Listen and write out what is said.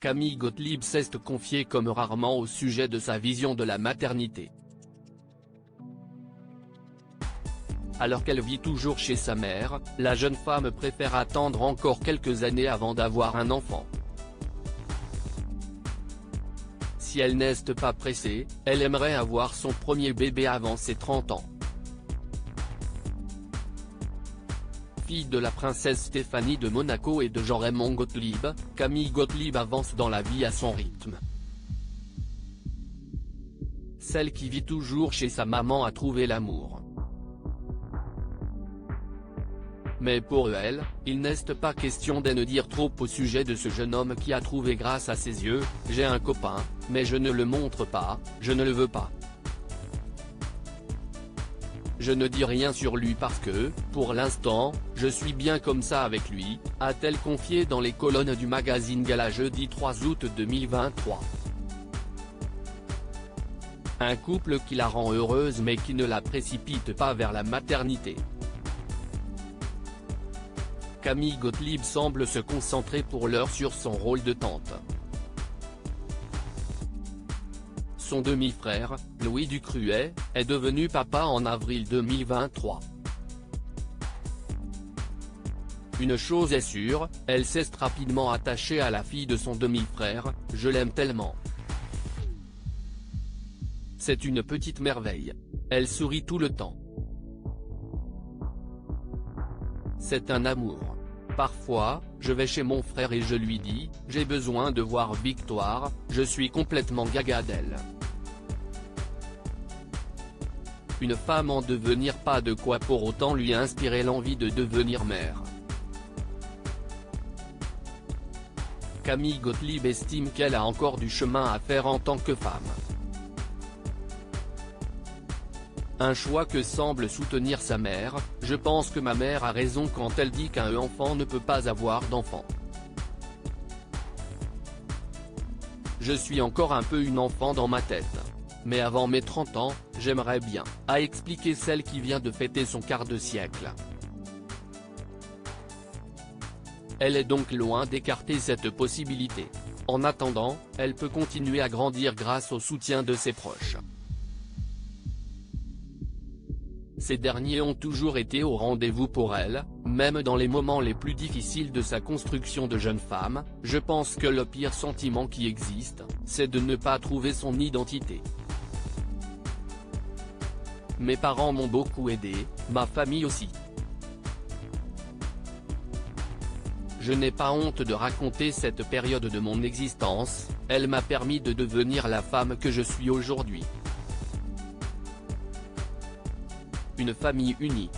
Camille Gottlieb s'est confiée comme rarement au sujet de sa vision de la maternité. Alors qu'elle vit toujours chez sa mère, la jeune femme préfère attendre encore quelques années avant d'avoir un enfant. Si elle n'est pas pressée, elle aimerait avoir son premier bébé avant ses 30 ans. Fille de la princesse Stéphanie de Monaco et de Jean-Raymond Gottlieb, Camille Gottlieb avance dans la vie à son rythme. Celle qui vit toujours chez sa maman a trouvé l'amour. Mais pour elle, il n'est pas question de ne dire trop au sujet de ce jeune homme qui a trouvé grâce à ses yeux « J'ai un copain, mais je ne le montre pas, je ne le veux pas. Je ne dis rien sur lui parce que, pour l'instant, je suis bien comme ça avec lui », a-t-elle confié dans les colonnes du magazine Gala jeudi 3 août 2023. Un couple qui la rend heureuse mais qui ne la précipite pas vers la maternité. Camille Gottlieb semble se concentrer pour l'heure sur son rôle de tante. Son demi-frère, Louis Ducruet, est devenu papa en avril 2023. Une chose est sûre, elle s'est rapidement attachée à la fille de son demi-frère, « Je l'aime tellement. C'est une petite merveille. Elle sourit tout le temps. C'est un amour. Parfois, je vais chez mon frère et je lui dis, j'ai besoin de voir Victoire, je suis complètement gaga d'elle. » Une femme en devenir, pas de quoi pour autant lui inspirer l'envie de devenir mère. Camille Gottlieb estime qu'elle a encore du chemin à faire en tant que femme. Un choix que semble soutenir sa mère, « Je pense que ma mère a raison quand elle dit qu'un enfant ne peut pas avoir d'enfant. Je suis encore un peu une enfant dans ma tête. Mais avant mes 30 ans, j'aimerais bien », a expliqué celle qui vient de fêter son quart de siècle. Elle est donc loin d'écarter cette possibilité. En attendant, elle peut continuer à grandir grâce au soutien de ses proches. Ces derniers ont toujours été au rendez-vous pour elle, même dans les moments les plus difficiles de sa construction de jeune femme. « Je pense que le pire sentiment qui existe, c'est de ne pas trouver son identité. Mes parents m'ont beaucoup aidé, ma famille aussi. Je n'ai pas honte de raconter cette période de mon existence, elle m'a permis de devenir la femme que je suis aujourd'hui. Une famille unie.